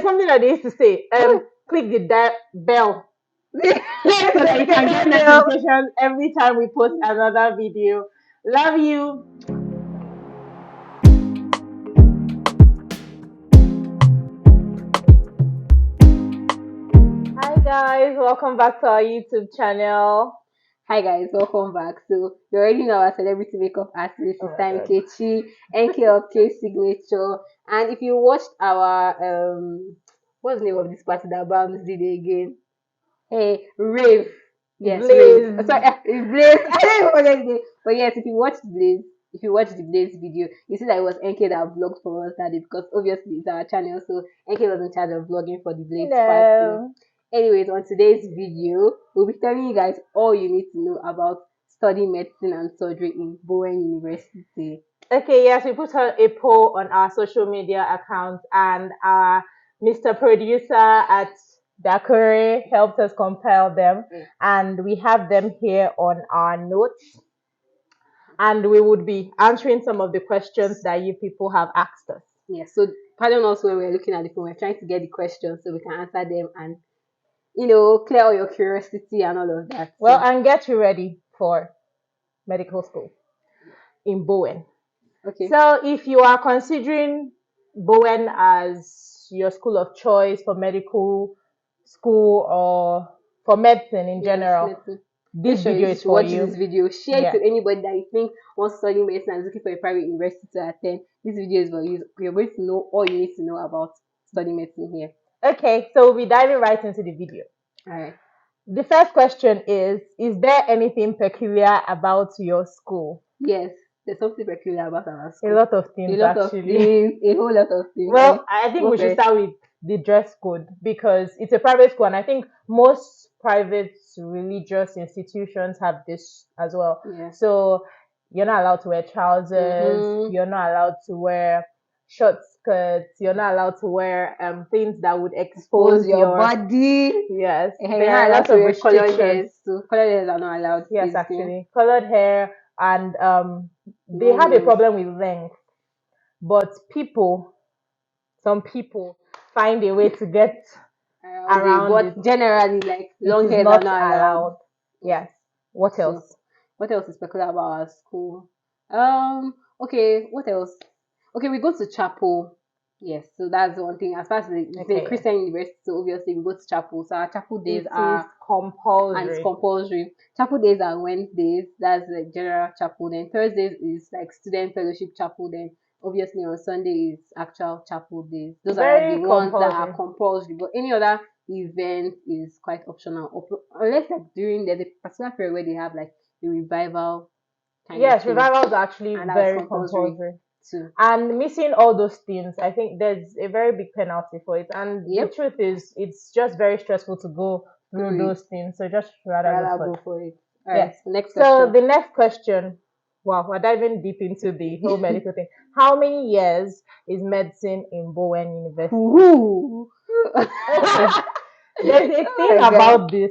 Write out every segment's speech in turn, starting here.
Something that they used to say, click the bell So that you can get notifications every time we post another video. Love you. Hi guys, welcome back to our YouTube channel. Hi guys, welcome back. So you already know our celebrity makeup artist, Oh Sister my God. Nkechi, NK of K Signature. And if you watched our what's the name of this party that Bams did again? Hey, rave. Yes, rave. Blaze. Sorry, Blaze. I don't even forget the name. But yes, if you watch the Blaze video, you see that it was NK that vlogged for us that day because obviously it's our channel, so NK was in charge of vlogging for the Blaze party. No. Anyways, on today's video, we'll be telling you guys all you need to know about studying medicine and surgery in Bowen University. Okay, yes, we put a poll on our social media accounts, and our Mr. Producer at Dakore helped us compile them, and we have them here on our notes. And we would be answering some of the questions that you people have asked us. Yes, so pardon us when we're looking at the phone, we're trying to get the questions so we can answer them and clear all your curiosity and all of that. Well, and get you ready for medical school in Bowen. Okay. So if you are considering Bowen as your school of choice for medical school or for medicine in general, this video is for you. This video, share it to anybody that you think wants to study medicine and is looking for a private university to attend. This video is for you. You're going to know all you need to know about studying medicine here. Okay, so we'll be diving right into the video. All right. The first question is there anything peculiar about your school? Yes, there's something peculiar about our school. A lot of things, a whole lot of things. Well, I think we should start with the dress code because it's a private school, and I think most private religious institutions have this as well. Yeah. So you're not allowed to wear trousers, you're not allowed to wear short skirts, you're not allowed to wear things that would expose your body. Yes, there are a lot of colored hairs. So colored hairs are not allowed. Yes, actually, colored hair, and they have a problem with length, but some people find a way to get around but it. Generally, like long hair are not allowed. Yes. What else? What else is peculiar about our school? Okay, what else? Okay, we go to chapel. Yes, so that's one thing. As far as it's a Christian university, so obviously we go to chapel. So our chapel days are compulsory. And it's compulsory. Chapel days are Wednesdays. That's like general chapel. Then Thursdays is like student fellowship chapel. Then obviously on Sunday is actual chapel days. Those are the ones that are compulsory. But any other event is quite optional. Unless like there's a particular period where they have like a revival. Yes, revival is actually very compulsory. Too. And missing all those things, I think there's a very big penalty for it. And the truth is, it's just very stressful to go through those things. So just rather go for it. All right. Next question. So the next question, wow, we're diving deep into the whole medical thing. How many years is medicine in Bowen University? There's a thing about this,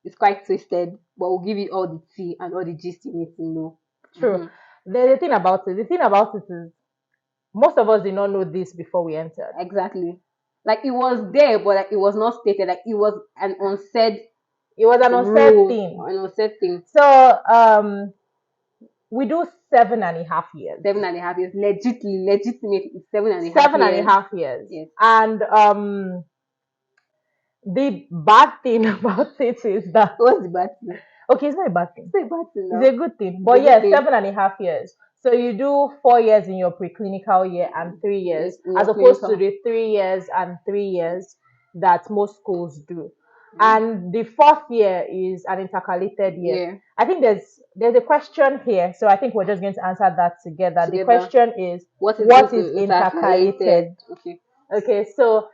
it's quite twisted, but we'll give you all the tea and all the gist you need to know. True. There's a thing about it. The thing about it is most of us did not know this before we entered. Exactly. Like it was there, but like it was not stated. Like it was an unsaid. It was an unsaid thing. An unsaid thing. So we do 7.5 years. 7.5 years. Legitimately, it's 7.5 years. 7.5 years. Yes. And the bad thing about it is that what's the bad thing? Okay, it's not a bad thing. It's not a bad thing. No? It's a good thing. But yes, 7.5 years. So you do 4 years in your preclinical year and 3 years, as opposed to the 3 years and 3 years that most schools do. And the 4th year is an intercalated year. I think there's a question here, so I think we're just going to answer that together. The question is, what is intercalated? Okay, so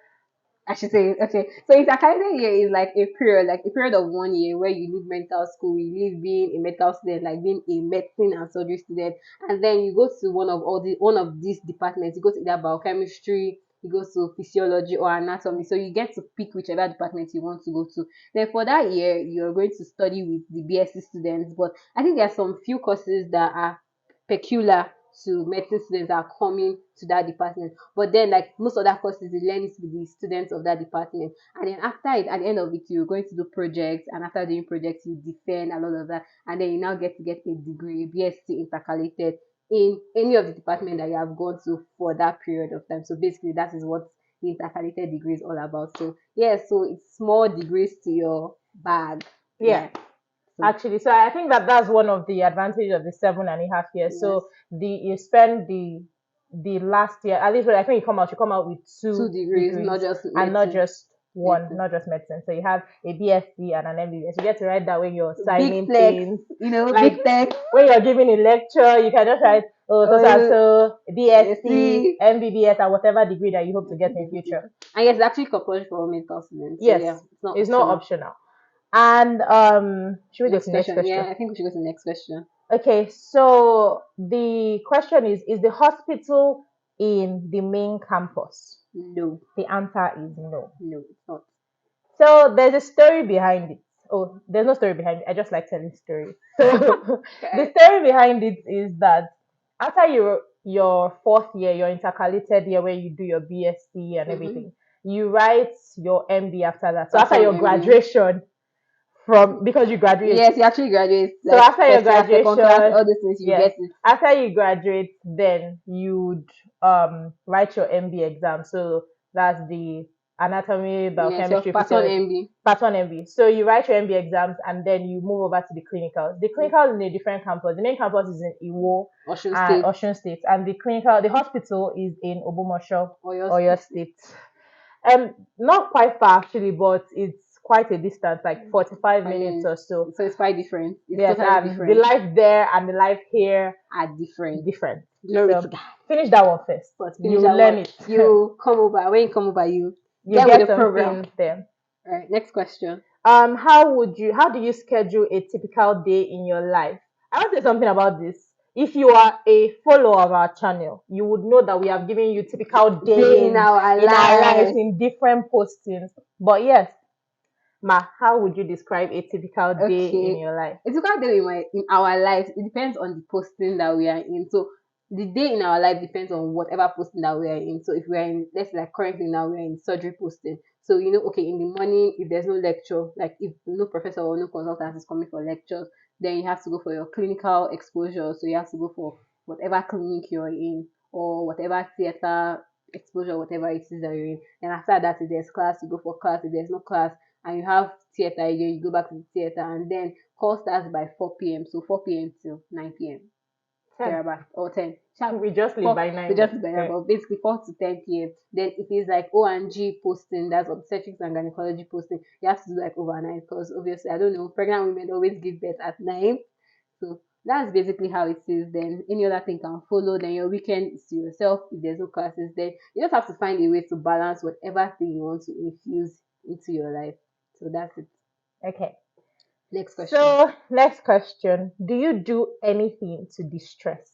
I should say, okay. So intercalated year is like a period of 1 year where you leave medical school, you leave being a medical student, like being a medicine and surgery student, and then you go to one of these departments. You go to either biochemistry, you go to physiology or anatomy. So you get to pick whichever department you want to go to. Then for that year, you're going to study with the BSc students. But I think there are some few courses that are peculiar to medicine students that are coming to that department. But then, like most other courses, you learn it with the students of that department. And then after it, at the end of it, you're going to do projects. And after doing projects, you defend a lot of that. And then you now get to get a degree, BSc intercalated, in any of the department that you have gone to for that period of time. So basically, that is what the intercalated degree is all about. So yeah, so it's small degrees to your bag. Yeah. Actually, so I think that that's one of the advantages of the 7.5 years. Yes. So you spend the last year, at least when I think you come out with two degrees, not just and not medicine. just one, Medicine. not just medicine. So you have a BSc and an MBBS. You get to write that when you're signing Big flex, things. you know, Like big flex. when you're giving a lecture, you can just write so BSc, BSc. MBBS, and whatever degree that you hope to get in future. And yes, it's actually compulsory for all medical students. Yes, so yeah, it's not optional. And should we go to the next question? Yeah, I think we should go to the next question. Okay, so the question is the hospital in the main campus? No. The answer is no. No, it's not. So there's a story behind it. Oh, there's no story behind it. I just like telling stories. So the story behind it is that after your fourth year, your intercalated year where you do your BSc and everything, you write your MB after that. So after your graduation, because you graduate. Yes, you actually graduate. So like after your graduation, class, all these things, you yes, get it. after you graduate, then you'd write your MB exam. So that's the anatomy, biochemistry, Part 1 MB. Part 1 MB. So you write your MB exams and then you move over to the clinicals. The clinical is in a different campus. The main campus is in Iwo, Osun State, and the hospital is in Obomosho, Oyo State. Not quite far actually, but it's quite a distance, like 45 minutes or so. So it's quite different. Yes, and the life there and the life here are different. So finish that one first. But you learn it. You come over. When you come over, you get with the program there. All right. Next question. How do you schedule a typical day in your life? I want to say something about this. If you are a follower of our channel, you would know that we have given you typical day in our lives in different postings. But yes, Ma, how would you describe a typical day in your life? A typical day in our lives, it depends on the posting that we are in. So the day in our life depends on whatever posting that we are in. So if we are in, let's say like currently now we're in surgery posting. So okay, in the morning, if there's no lecture, like if no professor or no consultant is coming for lectures, then you have to go for your clinical exposure. So you have to go for whatever clinic you're in or whatever theater exposure, whatever it is that you're in. And after that, if there's class, you go for class. If there's no class and you have theater again, you go back to the theater, and then call starts by 4 p.m. So 4 p.m. till 9 p.m. 10 or 10. We just leave by 9. We just leave by 9, but basically 4 to 10 p.m. Then if it's like O&G posting, that's obstetrics and gynecology posting, you have to do like overnight because obviously, I don't know, pregnant women always give birth at 9. So that's basically how it is. Then any other thing can follow. Then your weekend is to yourself. If there's no classes, then you just have to find a way to balance whatever thing you want to infuse into your life. So that's it. Okay. Next question. So next question: do you do anything to distress?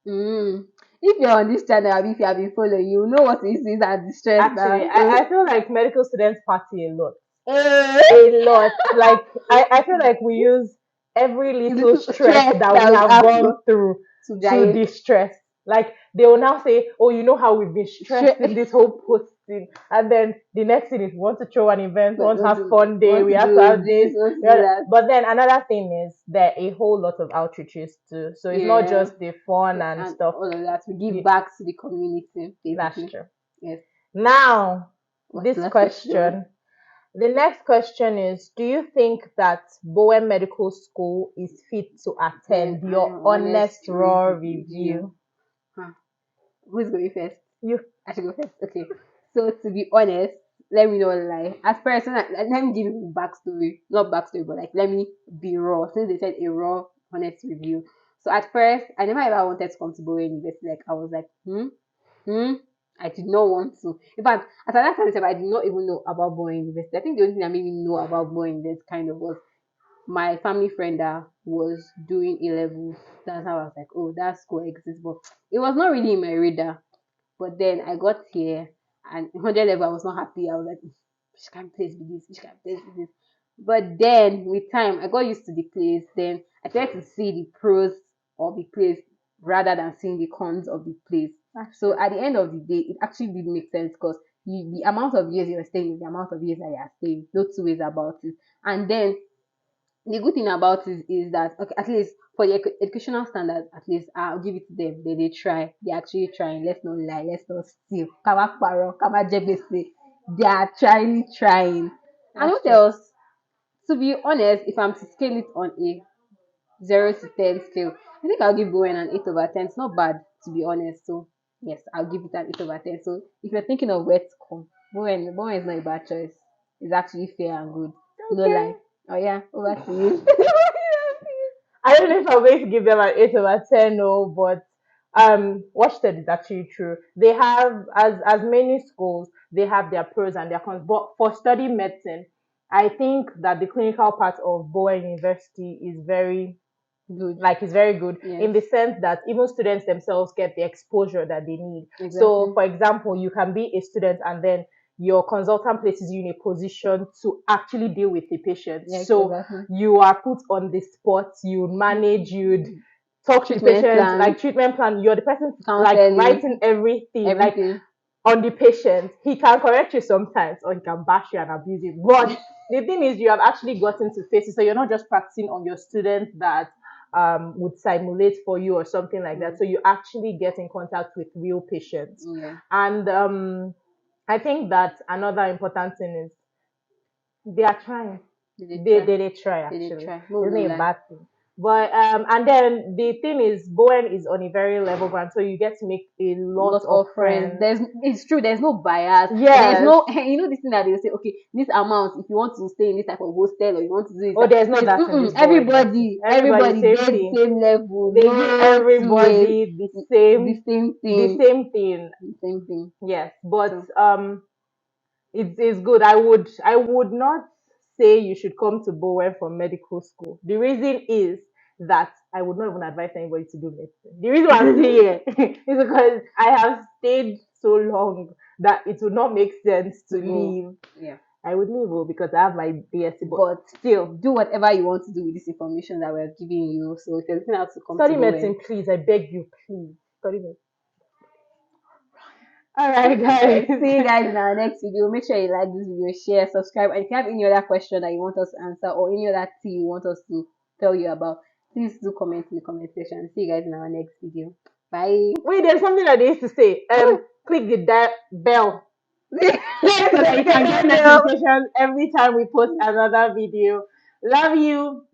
If you're on this channel, if you have been following, you know what it is and distress. Actually, I feel like medical students party a lot. A lot. Like I feel like we use every little stress that we have gone through to distress. Like they will now say, "Oh, you know how we've been stressed in this whole posting," and then the next thing is we want to throw an event, we want to have fun day, we have to have this. But then another thing is there are a whole lot of outreaches too, so it's not just the fun and stuff. All of that we give back to the community. Basically. That's true. Yes. Now, this question. The next question is: do you think that Bowen Medical School is fit to attend your honest raw review? Who's going first? You. I should go first. Okay. So to be honest, let me not lie. At first, let me give you backstory. Not backstory, but like let me be raw. Since they said a raw, honest review. So at first, I never ever wanted to come to Bowen University. Like I was like, I did not want to. In fact, at that time, I did not even know about Bowen University. I think the only thing that made me know about Bowen University kind of was my family friend that was doing A-levels. That's how I was like, oh, that school exists. But it was not really in my radar. But then I got here and 100 level, I was not happy. I was like, which kind of place be this? Which kind of place be this? But then with time, I got used to the place. Then I tried to see the pros of the place rather than seeing the cons of the place. So at the end of the day, it actually did make sense because the amount of years you're staying is the amount of years that you are staying. No two ways about it. And then the good thing about it is that, okay, at least for the educational standards, at least I'll give it to them. They try. They actually trying. Let's not lie. Let's not steal. Kama paro, kama jebese. They are trying. And what else? To be honest, if I'm to scale it on a 0 to 10 scale, I think I'll give Bowen an 8/10. It's not bad, to be honest. So yes, I'll give it an 8/10. So if you're thinking of where to come, Bowen is not a bad choice. It's actually fair and good. No lie. Oh yeah, over to you. I don't know if I'm going to give them an 8/10, no, but what she said is actually true. They have, as many schools, they have their pros and their cons. But for study medicine, I think that the clinical part of Bowen University is very Good. like it's very good Yes. in the sense that even students themselves get the exposure that they need. Exactly. So for example, you can be a student and then your consultant places you in a position to actually deal with the patient. Yes, so exactly. you are put on the spot, you manage, you'd talk to the Treatment patient, plan. like treatment plan. You're the person like Counseling. writing everything, like on the patient. He can correct you sometimes or he can bash you and abuse you. But the thing is, you have actually gotten to face it. So you're not just practicing on your students that would simulate for you or something like that. So you actually get in contact with real patients. Yeah. And I think that another important thing is they are trying. They try actually. They try. It's not a bad thing. But and then the thing is, Bowen is on a very level ground, so you get to make a lot of friends. It's true. There's no bias. Yes. There's no, this thing that they will say. Okay, this amount. If you want to stay in this type of hostel or you want to do it. Oh, there's not that. In this everybody, the same level. They give everybody the same thing. The same thing. Yes, but it's good. I would not say you should come to Bowen for medical school. The reason is that I would not even advise anybody to do medicine. The reason why I'm still here is because I have stayed so long that it would not make sense to leave. Yeah. I would leave because I have my BSc, but still, do whatever you want to do with this information that we're giving you. So if you're looking out to come study to medicine, please, I beg you, please study medicine. All right, guys. See you guys in our next video. Make sure you like this video, share, subscribe. And if you have any other question that you want us to answer or any other tea you want us to tell you about, please do comment in the comment section. See you guys in our next video. Bye. Wait, there's something that they used to say. Click the bell. So that you can get notifications every time we post another video. Love you.